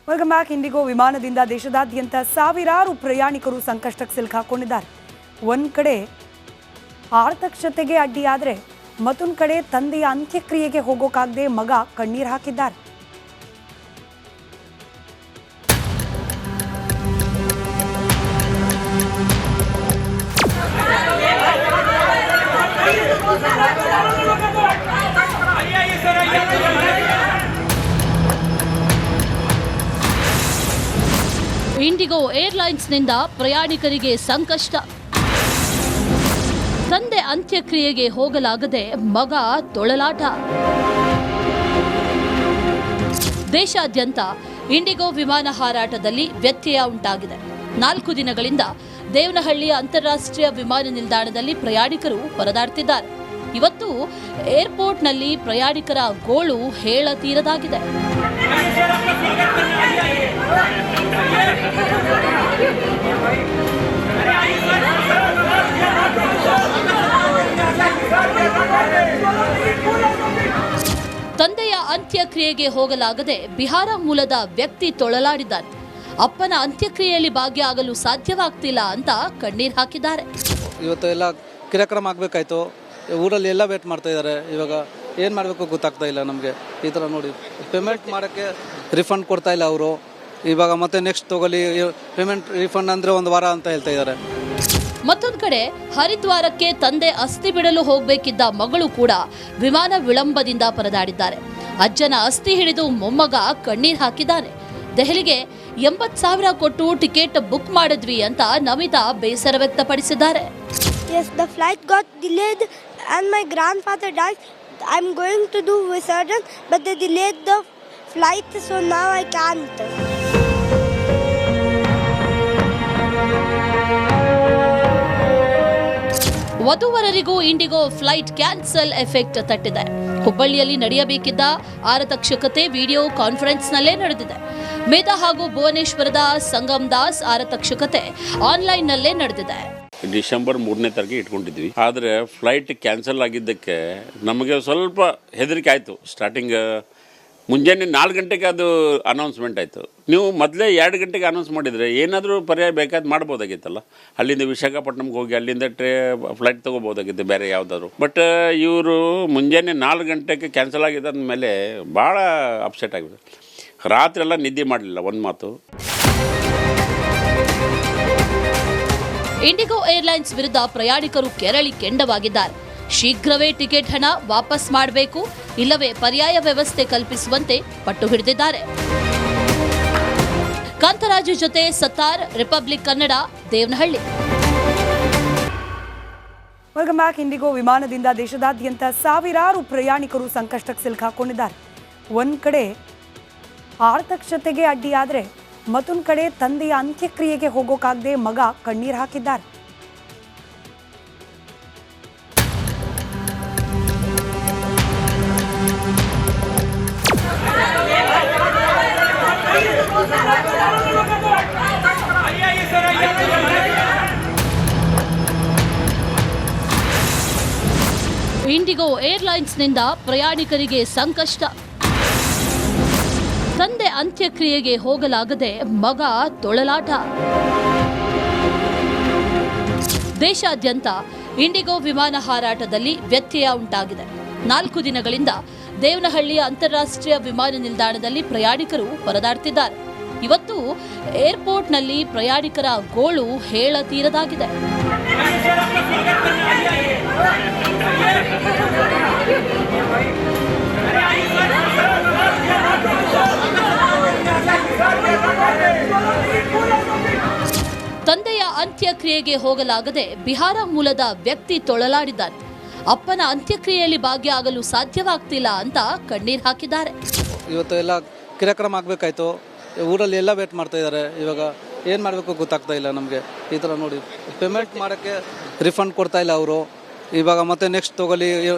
Welcome back. IndiGo ವಿಮಾನದಿಂದ ದೇಶದಾದ್ಯಂತ ಸಾವಿರಾರು ಪ್ರಯಾಣಿಕರು ಸಂಕಷ್ಟಕ್ಕೆ ಸಿಲುಕಿಕೊಂಡಿದ್ದಾರೆ. ಒಂದು ಕಡೆ ಆರ್ಥಿಕತೆಗೆ ಅಡ್ಡಿಯಾದರೆ ಮತ್ತೊಂದು ಕಡೆ ತಂದೆಯ ಅಂತ್ಯಕ್ರಿಯೆಗೆ ಹೋಗೋಕಾಗದೆ ಮಗ ಕಣ್ಣೀರು ಹಾಕಿದ್ದಾರೆ. ಇಂಡಿಗೋ ಏರ್ಲೈನ್ಸ್ನಿಂದ ಪ್ರಯಾಣಿಕರಿಗೆ ಸಂಕಷ್ಟ. ತಂದೆ ಅಂತ್ಯಕ್ರಿಯೆಗೆ ಹೋಗಲಾಗದೆ ಮಗ ತೊಳಲಾಟ. ದೇಶಾದ್ಯಂತ ಇಂಡಿಗೋ ವಿಮಾನ ಹಾರಾಟದಲ್ಲಿ ವ್ಯತ್ಯಯ ಉಂಟಾಗಿದೆ. 4 ದಿನಗಳಿಂದ ದೇವನಹಳ್ಳಿ ಅಂತಾರಾಷ್ಟ್ರೀಯ ವಿಮಾನ ನಿಲ್ದಾಣದಲ್ಲಿ ಪ್ರಯಾಣಿಕರು ಪರದಾಡ್ತಿದ್ದಾರೆ. ಇವತ್ತು ಏರ್ಪೋರ್ಟ್ನಲ್ಲಿ ಪ್ರಯಾಣಿಕರ ಗೋಳು ಹೇಳತೀರದಾಗಿದೆ. ತಂದೆಯ ಅಂತ್ಯಕ್ರಿಯೆಗೆ ಹೋಗಲಾಗದೆ ಬಿಹಾರ ಮೂಲದ ವ್ಯಕ್ತಿ ತೊಳಲಾಡಿದ್ದಾನೆ. ಅಪ್ಪನ ಅಂತ್ಯಕ್ರಿಯೆಯಲ್ಲಿ ಭಾಗಿಯಾಗಲು ಸಾಧ್ಯವಾಗ್ತಿಲ್ಲ ಅಂತ ಕಣ್ಣೀರು ಹಾಕಿದ್ದಾರೆ. ಇವತ್ತು ಎಲ್ಲ ಕಾರ್ಯಕ್ರಮ ಆಗಬೇಕಾಯ್ತು, ಊರಲ್ಲಿ ಎಲ್ಲ ವೇಟ್ ಮಾಡ್ತಾ ಇದ್ದಾರೆ. ಇವಾಗ ಏನು ಮಾಡಬೇಕು ಗೊತ್ತಾಗ್ತಾ ಇಲ್ಲ ನಮಗೆ. ಈ ಥರ ನೋಡಿ ಪೇಮೆಂಟ್ ಮಾಡೋಕ್ಕೆ ರಿಫಂಡ್ ಕೊಡ್ತಾ ಇಲ್ಲ ಅವರು. ಇವಾಗ ಮತ್ತೆ ನೆಕ್ಸ್ಟ್ ತಗೊಳ್ಳಿ ಪೇಮೆಂಟ್ ರಿಫಂಡ್ ಅಂದರೆ 1 ವಾರ ಅಂತ ಹೇಳ್ತಾ ಇದ್ದಾರೆ. ಮತ್ತೊಂದು ಕಡೆ ಹರಿದ್ವಾರಕ್ಕೆ ತಂದೆ ಅಸ್ಥಿ ಬಿಡಲು ಹೋಗಬೇಕಿದ್ದ ಮಗಳು ಕೂಡ ವಿಮಾನ ವಿಳಂಬದಿಂದ ಪರದಾಡಿದ್ದಾರೆ. ಅಜ್ಜನ ಅಸ್ಥಿ ಹಿಡಿದು ಮೊಮ್ಮಗ ಕಣ್ಣೀರು ಹಾಕಿದ್ದಾನೆ. ದೆಹಲಿಗೆ 80,000 ಕೊಟ್ಟು ಟಿಕೆಟ್ ಬುಕ್ ಮಾಡಿದ್ವಿ ಅಂತ ನಮಿತಾ ಬೇಸರ ವ್ಯಕ್ತಪಡಿಸಿದ್ದಾರೆ. Yes, the flight got delayed and my grandfather died. I'm going to do Visarjan, but they delayed the flight, so now I can't. ವಧುವರರಿಗೂ ಇಂಡಿಗೋ ಫ್ಲೈಟ್ ಕ್ಯಾನ್ಸಲ್ ಎಫೆಕ್ಟ್ ತಟ್ಟಿದೆ. ಹುಬ್ಬಳ್ಳಿಯಲ್ಲಿ ನಡೆಯಬೇಕಿದ್ದ ಆರತಕ್ಷಕತೆ ವಿಡಿಯೋ ಕಾನ್ಫರೆನ್ಸ್ನಲ್ಲೇ ನಡೆದಿದೆ. ಮೇಧಾ ಹಾಗೂ ಭುವನೇಶ್ವರದ ಸಂಗಮ್ ದಾಸ್ ಆರತಕ್ಷಕತೆ ಆನ್ಲೈನ್ನಲ್ಲೇ ನಡೆದಿದೆ. ಡಿಸೆಂಬರ್ 3ನೇ ತಾರೀಕಿಗೆ ಇಟ್ಕೊಂಡಿದ್ವಿ. ಆದರೆ ಫ್ಲೈಟ್ ಕ್ಯಾನ್ಸಲ್ ಆಗಿದ್ದಕ್ಕೆ ನಮಗೆ ಸ್ವಲ್ಪ ಹೆದರಿಕೆ ಆಯಿತು. ಸ್ಟಾರ್ಟಿಂಗ್ ಮುಂಜಾನೆ 4 ಗಂಟೆಗೆ ಅದು ಅನೌನ್ಸ್ಮೆಂಟ್ ಆಯಿತು. ನೀವು ಮೊದಲೇ 2 ಗಂಟೆಗೆ ಅನೌನ್ಸ್ ಮಾಡಿದರೆ ಏನಾದರೂ ಪರ್ಯಾಯ ಬೇಕಾದ ಮಾಡ್ಬೋದಾಗಿತ್ತಲ್ಲ. ಅಲ್ಲಿಂದ ವಿಶಾಖಪಟ್ಟಣಂಗೆ ಹೋಗಿ ಅಲ್ಲಿಂದ ಫ್ಲೈಟ್ ತೊಗೋಬೋದಾಗಿತ್ತು ಬೇರೆ ಯಾವುದಾದ್ರು. ಬಟ್ ಇವರು ಮುಂಜಾನೆ 4 ಗಂಟೆಗೆ ಕ್ಯಾನ್ಸಲ್ ಆಗಿದ್ದಾದ ಮೇಲೆ ಭಾಳ ಅಪ್ಸೆಟ್ ಆಗಿದೆ. ರಾತ್ರಿ ಎಲ್ಲ ನಿದ್ದೆ ಮಾಡಲಿಲ್ಲ ಒಂದು ಮಾತು. ಇಂಡಿಗೋ ಏರ್ಲೈನ್ಸ್ ವಿರುದ್ಧ ಪ್ರಯಾಣಿಕರು ಕೆರಳಿ ಕೆಂಡವಾಗಿದ್ದಾರೆ. ಶೀಘ್ರವೇ ಟಿಕೆಟ್ ಹಣ ವಾಪಸ್ ಮಾಡಬೇಕು, ಇಲ್ಲವೇ ಪರ್ಯಾಯ ವ್ಯವಸ್ಥೆ ಕಲ್ಪಿಸುವಂತೆ ಪಟ್ಟು ಹಿಡಿದಿದ್ದಾರೆ. ಕಾಂತರಾಜು ಜೊತೆ Sattar, Republic Kannada, Devanahalli. Welcome back. IndiGo ವಿಮಾನದಿಂದ ದೇಶದಾದ್ಯಂತ ಸಾವಿರಾರು ಪ್ರಯಾಣಿಕರು ಸಂಕಷ್ಟಕ್ಕೆ ಸಿಲುಕಿಕೊಂಡಿದ್ದಾರೆ. ಒಂದು ಕಡೆ ಆರ್ಥಿಕತೆಗೆ ಅಡ್ಡಿಯಾದರೆ ಮತ್ತೊಂದು ಕಡೆ ತಂದೆಯ ಅಂತ್ಯಕ್ರಿಯೆಗೆ ಹೋಗೋಕಾಗದೆ ಮಗ ಕಣ್ಣೀರು ಹಾಕಿದ್ದಾರೆ. ಇಂಡಿಗೋ ಏರ್ಲೈನ್ಸ್ನಿಂದ ಪ್ರಯಾಣಿಕರಿಗೆ ಸಂಕಷ್ಟ. ತಂದೆ ಅಂತ್ಯಕ್ರಿಯೆಗೆ ಹೋಗಲಾಗದೆ ಮಗ ತೊಳಲಾಟ. ದೇಶಾದ್ಯಂತ ಇಂಡಿಗೋ ವಿಮಾನ ಹಾರಾಟದಲ್ಲಿ ವ್ಯತ್ಯಯ ಉಂಟಾಗಿದೆ. 4 ದಿನಗಳಿಂದ ದೇವನಹಳ್ಳಿ ಅಂತಾರಾಷ್ಟ್ರೀಯ ವಿಮಾನ ನಿಲ್ದಾಣದಲ್ಲಿ ಪ್ರಯಾಣಿಕರು ಪರದಾಡ್ತಿದ್ದಾರೆ. ಇವತ್ತು ಏರ್ಪೋರ್ಟ್ನಲ್ಲಿ ಪ್ರಯಾಣಿಕರ ಗೋಳು ಹೇಳತೀರದಾಗಿದೆ. ತಂದೆಯ ಅಂತ್ಯಕ್ರಿಯೆಗೆ ಹೋಗಲಾಗದೆ ಬಿಹಾರ ಮೂಲದ ವ್ಯಕ್ತಿ ತೊಳಲಾಡಿದ್ದಾನೆ. ಅಪ್ಪನ ಅಂತ್ಯಕ್ರಿಯೆಯಲ್ಲಿ ಭಾಗಿಯಾಗಲು ಸಾಧ್ಯವಾಗ್ತಿಲ್ಲ ಅಂತ ಕಣ್ಣೀರು ಹಾಕಿದ್ದಾರೆ. ಇವತ್ತು ಎಲ್ಲ ಕಾರ್ಯಕ್ರಮ ಆಗಬೇಕಾಯ್ತು, ಊರಲ್ಲಿ ಎಲ್ಲ ವೇಟ್ ಮಾಡ್ತಾ ಇದ್ದಾರೆ. ಇವಾಗ ಏನು ಮಾಡಬೇಕು ಗೊತ್ತಾಗ್ತಾ ಇಲ್ಲ ನಮಗೆ. ಈ ಥರ ನೋಡಿ ಪೇಮೆಂಟ್ ಮಾಡೋಕ್ಕೆ ರಿಫಂಡ್ ಕೊಡ್ತಾ ಇಲ್ಲ ಅವರು. ಇವಾಗ ಮತ್ತೆ ನೆಕ್ಸ್ಟ್ ತಗೊಳ್ಳಿ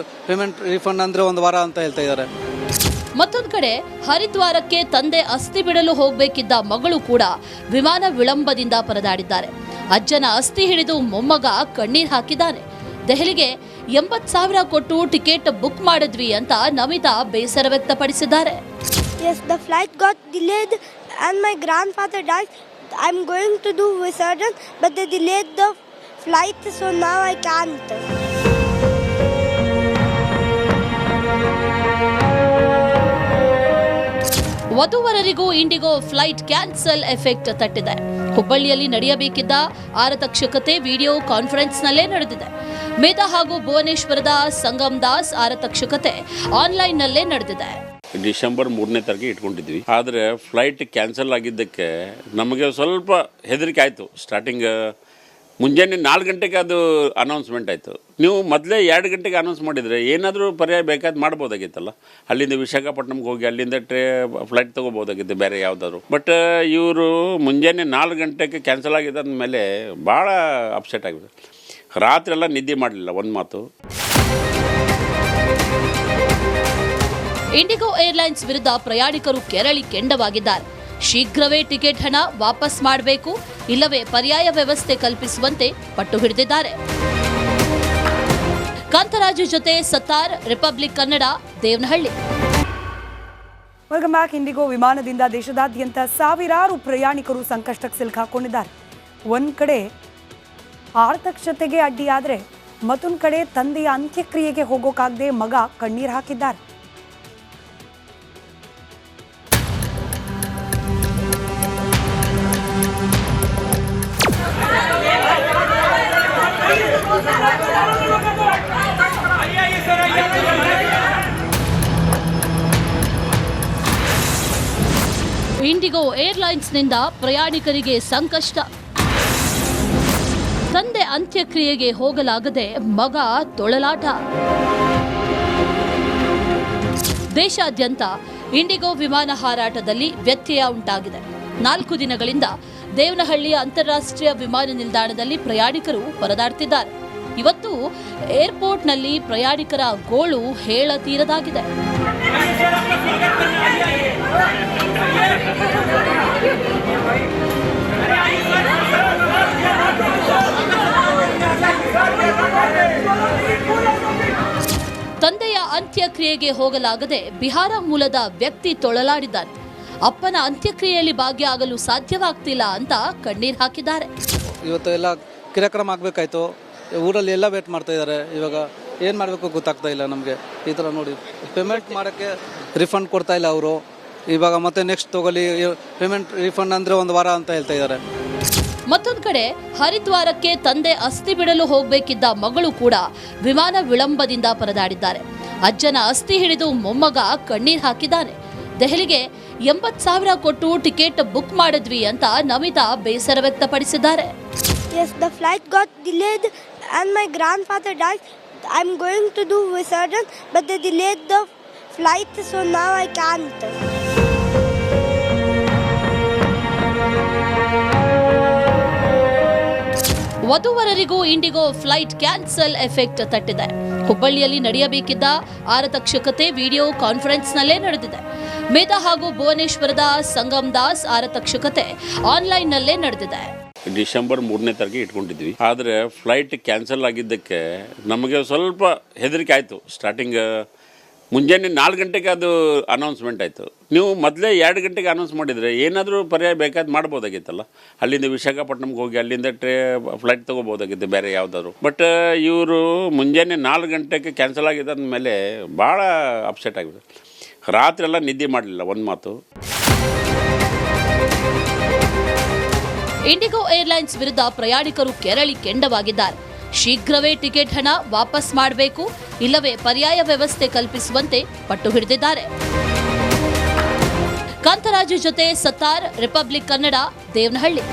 ಪೇಮೆಂಟ್ ರಿಫಂಡ್ ಅಂದರೆ 1 ವಾರ ಅಂತ ಹೇಳ್ತಾ ಇದ್ದಾರೆ. ಮತ್ತೊಂದು ಕಡೆ ಹರಿದ್ವಾರಕ್ಕೆ ತಂದೆ ಅಸ್ಥಿ ಬಿಡಲು ಹೋಗಬೇಕಿದ್ದ ಮಗಳು ಕೂಡ ವಿಮಾನ ವಿಳಂಬದಿಂದ ಪರದಾಡಿದ್ದಾರೆ. ಅಜ್ಜನ ಅಸ್ಥಿ ಹಿಡಿದು ಮೊಮ್ಮಗ ಕಣ್ಣೀರು ಹಾಕಿದ್ದಾನೆ. ದೆಹಲಿಗೆ 80,000 ಕೊಟ್ಟು ಟಿಕೆಟ್ ಬುಕ್ ಮಾಡಿದ್ವಿ ಅಂತ ನಮಿತಾ ಬೇಸರ ವ್ಯಕ್ತಪಡಿಸಿದ್ದಾರೆ. Yes, the flight got delayed and my grandfather died. I'm going to do Visarjan, but they delayed the flight, so now I can't. ವಧುವರರಿಗೂ ಇಂಡಿಗೋ ಫ್ಲೈಟ್ ಕ್ಯಾನ್ಸಲ್ ಎಫೆಕ್ಟ್ ತಟ್ಟಿದೆ. ಹುಬ್ಬಳ್ಳಿಯಲ್ಲಿ ನಡೆಯಬೇಕಿದ್ದ ಆರತಕ್ಷಕತೆ ವಿಡಿಯೋ ಕಾನ್ಫರೆನ್ಸ್ನಲ್ಲೇ ನಡೆದಿದೆ. ಮೇಧಾ ಹಾಗೂ ಭುವನೇಶ್ವರದ ಸಂಗಮ್ ದಾಸ್ ಆರತಕ್ಷಕತೆ ಆನ್ಲೈನ್ನಲ್ಲೇ ನಡೆದಿದೆ. ಡಿಸೆಂಬರ್ 3ನೇ ತಾರೀಕಿಗೆ ಇಟ್ಕೊಂಡಿದ್ವಿ, ಆದರೆ ಫ್ಲೈಟ್ ಕ್ಯಾನ್ಸಲ್ ಆಗಿದ್ದಕ್ಕೆ ನಮಗೆ ಸ್ವಲ್ಪ ಹೆದರಿಕೆ ಆಯಿತು. ಸ್ಟಾರ್ಟಿಂಗ್ ಮುಂಜಾನೆ 4 ಗಂಟೆಗೆ ಅದು ಅನೌನ್ಸ್ಮೆಂಟ್ ಆಯಿತು. ನೀವು ಮೊದಲೇ 2 ಗಂಟೆಗೆ ಅನೌನ್ಸ್ ಮಾಡಿದರೆ ಏನಾದರೂ ಪರ್ಯಾಯ ಬೇಕಾದ ಮಾಡ್ಬೋದಾಗಿತ್ತಲ್ಲ. ಅಲ್ಲಿಂದ ವಿಶಾಖಪಟ್ಟಣಂಗೆ ಹೋಗಿ ಅಲ್ಲಿಂದ ಫ್ಲೈಟ್ ತೊಗೋಬೋದಾಗಿತ್ತು ಬೇರೆ ಯಾವುದಾದ್ರು. ಬಟ್ ಇವರು ಮುಂಜಾನೆ 4 ಗಂಟೆಗೆ ಕ್ಯಾನ್ಸಲ್ ಆಗಿದ್ದ ಮೇಲೆ ಭಾಳ ಅಪ್ಸೆಟ್ ಆಗಿದೆ. ರಾತ್ರಿ ಎಲ್ಲ ನಿದ್ದೆ ಮಾಡಲಿಲ್ಲ ಒಂದು ಮಾತು. ಇಂಡಿಗೋ ಏರ್ಲೈನ್ಸ್ ವಿರುದ್ಧ ಪ್ರಯಾಣಿಕರು ಕೆರಳಿ ಕೆಂಡವಾಗಿದ್ದಾರೆ. ಶೀಘ್ರವೇ ಟಿಕೆಟ್ ಹಣ ವಾಪಸ್ ಮಾಡಬೇಕು, ಇಲ್ಲವೇ ಪರ್ಯಾಯ ವ್ಯವಸ್ಥೆ ಕಲ್ಪಿಸುವಂತೆ ಪಟ್ಟು ಹಿಡಿದಿದ್ದಾರೆ. ಕಾಂತರಾಜು ಜೊತೆ Sattar, Republic Kannada, Devanahalli. Welcome back. IndiGo ವಿಮಾನದಿಂದ ದೇಶದಾದ್ಯಂತ ಸಾವಿರಾರು ಪ್ರಯಾಣಿಕರು ಸಂಕಷ್ಟಕ್ಕೆ ಸಿಲುಕಾಕೊಂಡಿದ್ದಾರೆ. ಒಂದ್ ಕಡೆ ಆರ್ಥಿಕತೆಗೆ ಅಡ್ಡಿಯಾದರೆ ಮತ್ತೊಂದು ಕಡೆ ತಂದೆಯ ಅಂತ್ಯಕ್ರಿಯೆಗೆ ಹೋಗೋಕಾಗದೆ ಮಗ ಕಣ್ಣೀರು ಹಾಕಿದ್ದಾರೆ. ಇಂಡಿಗೋ ಏರ್ಲೈನ್ಸ್ನಿಂದ ಪ್ರಯಾಣಿಕರಿಗೆ ಸಂಕಷ್ಟ. ತಂದೆ ಅಂತ್ಯಕ್ರಿಯೆಗೆ ಹೋಗಲಾಗದೆ ಮಗ ತೊಳಲಾಟ. ದೇಶಾದ್ಯಂತ ಇಂಡಿಗೋ ವಿಮಾನ ಹಾರಾಟದಲ್ಲಿ ವ್ಯತ್ಯಯ ಉಂಟಾಗಿದೆ. 4 ದಿನಗಳಿಂದ ದೇವನಹಳ್ಳಿ ಅಂತಾರಾಷ್ಟ್ರೀಯ ವಿಮಾನ ನಿಲ್ದಾಣದಲ್ಲಿ ಪ್ರಯಾಣಿಕರು ಪರದಾಡ್ತಿದ್ದಾರೆ. ಇವತ್ತು ಏರ್ಪೋರ್ಟ್ನಲ್ಲಿ ಪ್ರಯಾಣಿಕರ ಗೋಳು ಹೇಳತೀರದಾಗಿದೆ. ತಂದೆಯ ಅಂತ್ಯಕ್ರಿಯೆಗೆ ಹೋಗಲಾಗದೆ ಬಿಹಾರ ಮೂಲದ ವ್ಯಕ್ತಿ ತೊಳಲಾಡಿದ್ದಾನೆ. ಅಪ್ಪನ ಅಂತ್ಯಕ್ರಿಯೆಯಲ್ಲಿ ಭಾಗಿಯಾಗಲು ಸಾಧ್ಯವಾಗ್ತಿಲ್ಲ ಅಂತ ಕಣ್ಣೀರು ಹಾಕಿದ್ದಾರೆ. ಇವತ್ತು ಎಲ್ಲ ಕಾರ್ಯಕ್ರಮ ಆಗಬೇಕಾಯ್ತು, ಊರಲ್ಲಿ ಎಲ್ಲ ವೇಟ್ ಮಾಡ್ತಾ ಇದ್ದಾರೆ. ಇವಾಗ ಏನು ಮಾಡಬೇಕು ಗೊತ್ತಾಗ್ತಾ ಇಲ್ಲ ನಮಗೆ. ಈ ಥರ ನೋಡಿ ಪೇಮೆಂಟ್ ಮಾಡೋಕ್ಕೆ ರಿಫಂಡ್ ಕೊಡ್ತಾ ಇಲ್ಲ ಅವರು. ಇವಾಗ ಮತ್ತೆ ನೆಕ್ಸ್ಟ್ ತಗೊಳ್ಳಿ ಪೇಮೆಂಟ್ ರಿಫಂಡ್ ಅಂದರೆ 1 ವಾರ ಅಂತ ಹೇಳ್ತಾ ಇದ್ದಾರೆ. ಮತ್ತೊಂದು ಕಡೆ ಹರಿದ್ವಾರಕ್ಕೆ ತಂದೆ ಅಸ್ಥಿ ಬಿಡಲು ಹೋಗಬೇಕಿದ್ದ ಮಗಳು ಕೂಡ ವಿಮಾನ ವಿಳಂಬದಿಂದ ಪರದಾಡಿದ್ದಾರೆ. ಅಜ್ಜನ ಅಸ್ಥಿ ಹಿಡಿದು ಮೊಮ್ಮಗ ಕಣ್ಣೀರು ಹಾಕಿದ್ದಾನೆ. ದೆಹಲಿಗೆ 80,000 ಕೊಟ್ಟು ಟಿಕೆಟ್ ಬುಕ್ ಮಾಡಿದ್ವಿ ಅಂತ ನಮಿತಾ ಬೇಸರ ವ್ಯಕ್ತಪಡಿಸಿದ್ದಾರೆ. Yes, the flight got delayed and my grandfather died. I'm going to do Visarjan, but they delayed the flight, so now I can't. ವಧುವರರಿಗೂ ಇಂಡಿಗೋ ಫ್ಲೈಟ್ ಕ್ಯಾನ್ಸಲ್ ಎಫೆಕ್ಟ್ ತಟ್ಟಿದೆ. ಹುಬ್ಬಳ್ಳಿಯಲ್ಲಿ ನಡೆಯಬೇಕಿದ್ದ ಆರತಕ್ಷಕತೆ ವಿಡಿಯೋ ಕಾನ್ಫರೆನ್ಸ್ನಲ್ಲೇ ನಡೆದಿದೆ. ಮೇಧಾ ಹಾಗೂ ಭುವನೇಶ್ವರದ ಸಂಗಮ್ ದಾಸ್ ಆರತಕ್ಷಕತೆ ಆನ್ಲೈನ್ನಲ್ಲೇ ನಡೆದಿದೆ. ಡಿಸೆಂಬರ್ 3ನೇ ತಾರೀಕಿಗೆ ಇಟ್ಕೊಂಡಿದ್ವಿ, ಆದರೆ ಫ್ಲೈಟ್ ಕ್ಯಾನ್ಸಲ್ ಆಗಿದ್ದಕ್ಕೆ ನಮಗೆ ಸ್ವಲ್ಪ ಹೆದರಿಕೆ ಆಯಿತು. ಸ್ಟಾರ್ಟಿಂಗ್ ಮುಂಜಾನೆ 4 ಗಂಟೆಗೆ ಅದು ಅನೌನ್ಸ್ಮೆಂಟ್ ಆಯಿತು. ನೀವು ಮೊದಲೇ 2 ಗಂಟೆಗೆ ಅನೌನ್ಸ್ ಮಾಡಿದರೆ ಏನಾದರೂ ಪರ್ಯಾಯ ಬೇಕಾದ ಮಾಡ್ಬೋದಾಗಿತ್ತಲ್ಲ. ಅಲ್ಲಿಂದ ವಿಶಾಖಪಟ್ಟಣಂಗೆ ಹೋಗಿ ಅಲ್ಲಿಂದ ಫ್ಲೈಟ್ ತೊಗೋಬೋದಾಗಿತ್ತು ಬೇರೆ ಯಾವುದಾದ್ರು. ಬಟ್ ಇವರು ಮುಂಜಾನೆ 4 ಗಂಟೆಗೆ ಕ್ಯಾನ್ಸಲ್ ಆಗಿದ್ದ ಮೇಲೆ ಭಾಳ ಅಪ್ಸೆಟ್ ಆಗಿದೆ. ರಾತ್ರಿ ಎಲ್ಲ ನಿದ್ದೆ ಮಾಡಲಿಲ್ಲ ಒಂದು ಮಾತು. ಇಂಡಿಗೋ ಏರ್ಲೈನ್ಸ್ ವಿರುದ್ಧ ಪ್ರಯಾಣಿಕರು ಕೆರಳಿ ಕೆಂಡವಾಗಿದ್ದಾರೆ. ಶೀಘ್ರವೇ ಟಿಕೆಟ್ ಹಣ ವಾಪಸ್ ಮಾಡಬೇಕು, ಇಲ್ಲವೇ ಪರ್ಯಾಯ ವ್ಯವಸ್ಥೆ ಕಲ್ಪಿಸುವಂತೆ ಪಟ್ಟು ಹಿಡಿದಿದ್ದಾರೆ. ಕಾಂತರಾಜು ಜೊತೆ ಸತ್ತಾರ್, ರಿಪಬ್ಲಿಕ್ ಕನ್ನಡ, ದೇವನಹಳ್ಳಿ.